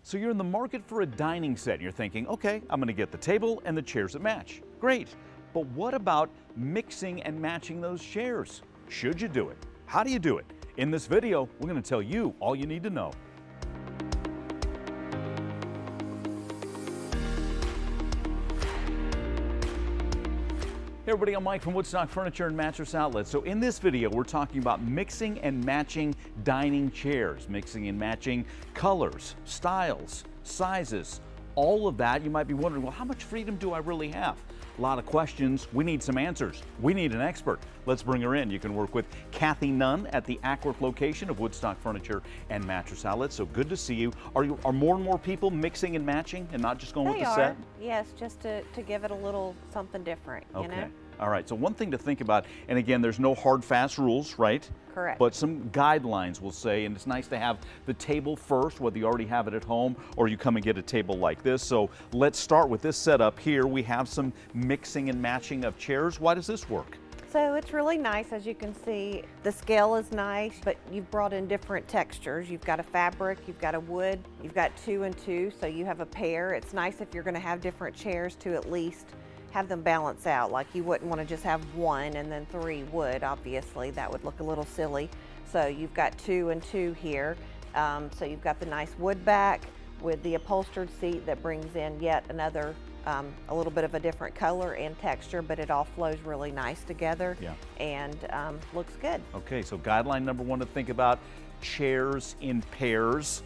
So you're in the market for a dining set and you're thinking, okay, I'm gonna get the table and the chairs that match. Great, but what about mixing and matching those chairs? Should you do it? How do you do it? In this video, we're gonna tell you all you need to know. Hey everybody, I'm Mike from Woodstock Furniture and Mattress Outlet. So in this video, we're talking about mixing and matching dining chairs, mixing and matching colors, styles, sizes, all of that. You might be wondering, well, how much freedom do I really have? A lot of questions. We need some answers. We need an expert. Let's bring her in. You can work with Kathy Nunn at the Acworth location of Woodstock Furniture and Mattress Outlet. So good to see you. Are more and more people mixing and matching and not just going with the set? Yes, just to give it a little something different, you know? All right, so one thing to think about, and again, there's no hard, fast rules, right? Correct. But some guidelines will say, and it's nice to have the table first, whether you already have it at home or you come and get a table like this. So let's start with this setup here. We have some mixing and matching of chairs. Why does this work? So it's really nice, as you can see. The scale is nice, but you've brought in different textures. You've got a fabric, you've got a wood, you've got 2 and 2, so you have a pair. It's nice if you're gonna have different chairs to at least have them balance out. Like you wouldn't want to just have 1 and then 3 wood, obviously. That would look a little silly. So you've got 2 and 2 here. So you've got the nice wood back with the upholstered seat that brings in yet another, a little bit of a different color and texture, but it all flows really nice together and looks good. Okay, so guideline number 1 to think about, chairs in pairs.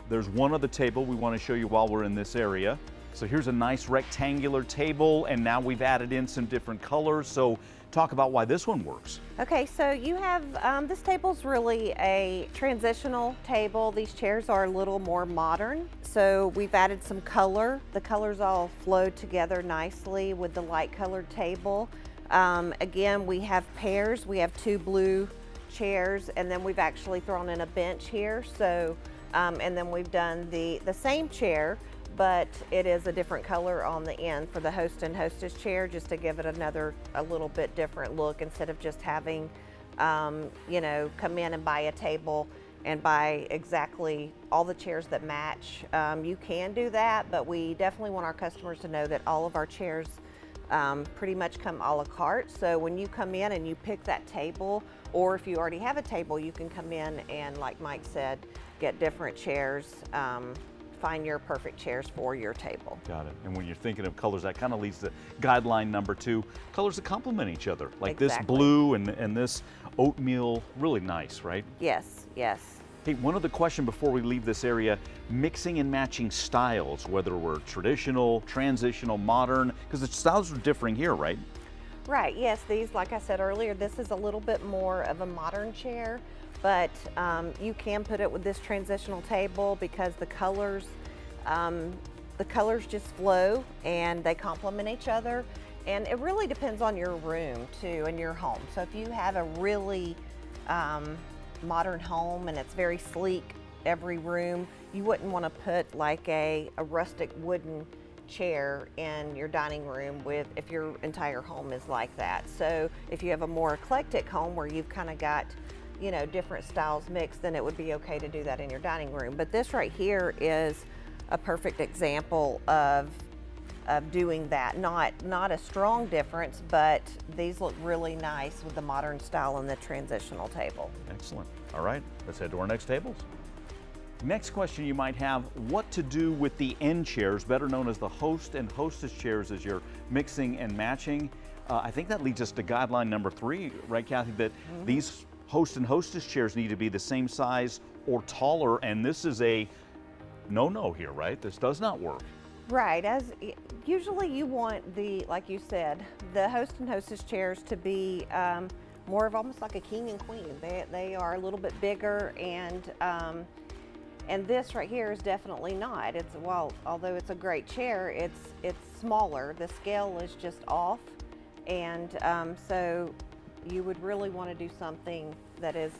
There's one other table we want to show you while we're in this area. So here's a nice rectangular table, and now we've added in some different colors. So talk about why this one works. Okay, so you have, this table's really a transitional table. These chairs are a little more modern. So we've added some color. The colors all flow together nicely with the light colored table. Again, we have pairs. We have 2 blue chairs, and then we've actually thrown in a bench here. So, and then we've done the same chair, but it is a different color on the end for the host and hostess chair, just to give it a little bit different look, instead of just having, you know, come in and buy a table and buy exactly all the chairs that match. You can do that, but we definitely want our customers to know that all of our chairs pretty much come a la carte. So when you come in and you pick that table, or if you already have a table, you can come in and, like Mike said, get different chairs, find your perfect chairs for your table. Got it. And when you're thinking of colors, that kind of leads to guideline number 2, colors that complement each other, like this blue and this oatmeal, really nice, right? Yes, yes. Hey, one other question before we leave this area, mixing and matching styles, whether we're traditional, transitional, modern, because the styles are differing here, right? Right, yes, these, like I said earlier, this is a little bit more of a modern chair, but you can put it with this transitional table because the colors just flow and they complement each other. And it really depends on your room too, and your home. So if you have a really modern home and it's very sleek, every room, you wouldn't want to put like a rustic wooden chair in your dining room if your entire home is like that. So if you have a more eclectic home where you've kind of got, you know, different styles mixed, then it would be okay to do that in your dining room. But this right here is a perfect example of doing that. Not a strong difference, but these look really nice with the modern style and the transitional table. Excellent. All right, let's head to our next tables. Next question you might have, what to do with the end chairs, better known as the host and hostess chairs, as you're mixing and matching. I think that leads us to guideline number 3, right, Kathy, that these host and hostess chairs need to be the same size or taller, and this is a no-no here, right? This does not work. Right, as usually you want like you said, the host and hostess chairs to be more of almost like a king and queen. They are a little bit bigger, and this right here is definitely not. Although it's a great chair, it's smaller. The scale is just off, and so you would really want to do something that is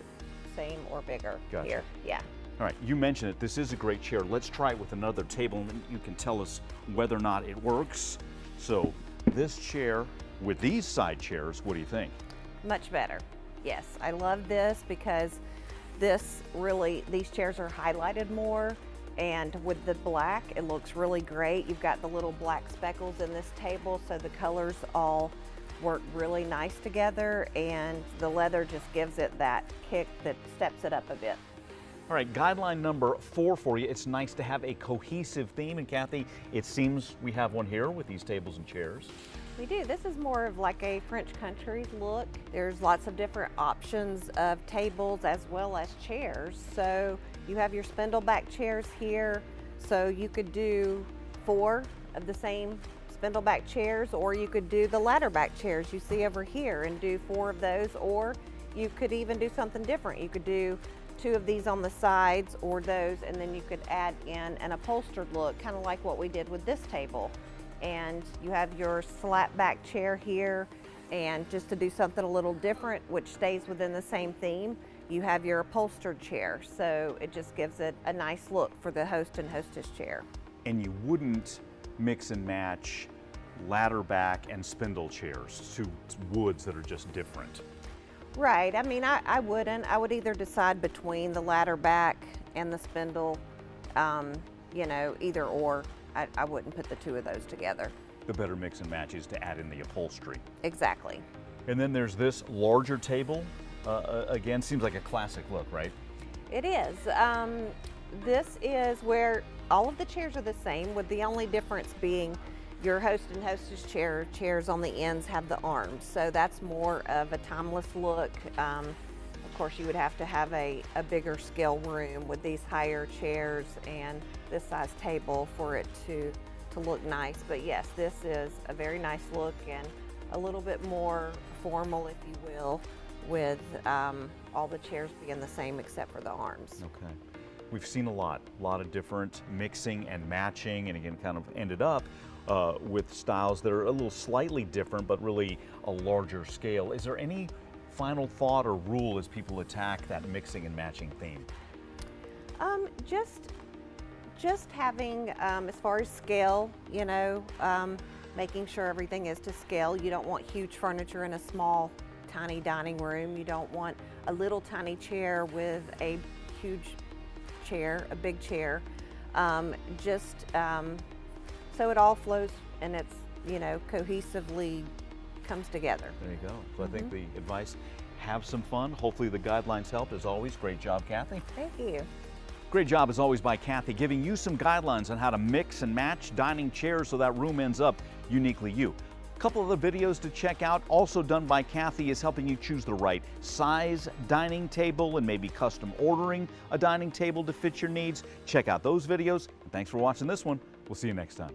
same or bigger here. Yeah. All right, you mentioned it. This is a great chair. Let's try it with another table, and then you can tell us whether or not it works. So this chair with these side chairs, what do you think? Much better. Yes, I love this because these chairs are highlighted more, And with the black, it looks really great. You've got the little black speckles in this table, so the colors all work really nice together, and the leather just gives it that kick that steps it up a bit. All right, guideline number 4 for you. It's nice to have a cohesive theme, and Kathy, it seems we have one here with these tables and chairs. We do. This is more of like a French country look. There's lots of different options of tables as well as chairs. So you have your spindle back chairs here. So you could do 4 of the same spindle back chairs, or you could do the ladder back chairs you see over here and do 4 of those, or you could even do something different. You could do 2 of these on the sides or those, and then you could add in an upholstered look, kind of like what we did with this table. And you have your slat back chair here, and just to do something a little different, which stays within the same theme, you have your upholstered chair. So it just gives it a nice look for the host and hostess chair. And you wouldn't mix and match ladder back and spindle chairs, 2 woods that are just different. Right. I mean, I wouldn't. I would either decide between the ladder back and the spindle, you know, either or. I wouldn't put the 2 of those together. The better mix and match is to add in the upholstery. Exactly. And then there's this larger table. Again, seems like a classic look, right? It is. This is where all of the chairs are the same, with the only difference being your host and hostess chairs on the ends have the arms. So that's more of a timeless look. Of course, you would have to have a bigger scale room with these higher chairs and this size table for it to look nice. But yes, this is a very nice look and a little bit more formal, if you will, with all the chairs being the same except for the arms. Okay. We've seen a lot of different mixing and matching, and again, kind of ended up with styles that are a little slightly different, but really a larger scale. Is there any final thought or rule as people attack that mixing and matching theme? Just having, as far as scale, you know, making sure everything is to scale. You don't want huge furniture in a small, tiny dining room. You don't want a little tiny chair with a huge chair, a big chair. So it all flows and it's, you know, cohesively comes together. There you go. So I think the advice, have some fun. Hopefully the guidelines help. As always, great job, Kathy. Thank you. Great job as always by Kathy, giving you some guidelines on how to mix and match dining chairs so that room ends up uniquely you. A couple of the videos to check out, also done by Kathy, is helping you choose the right size dining table and maybe custom ordering a dining table to fit your needs. Check out those videos. And thanks for watching this one. We'll see you next time.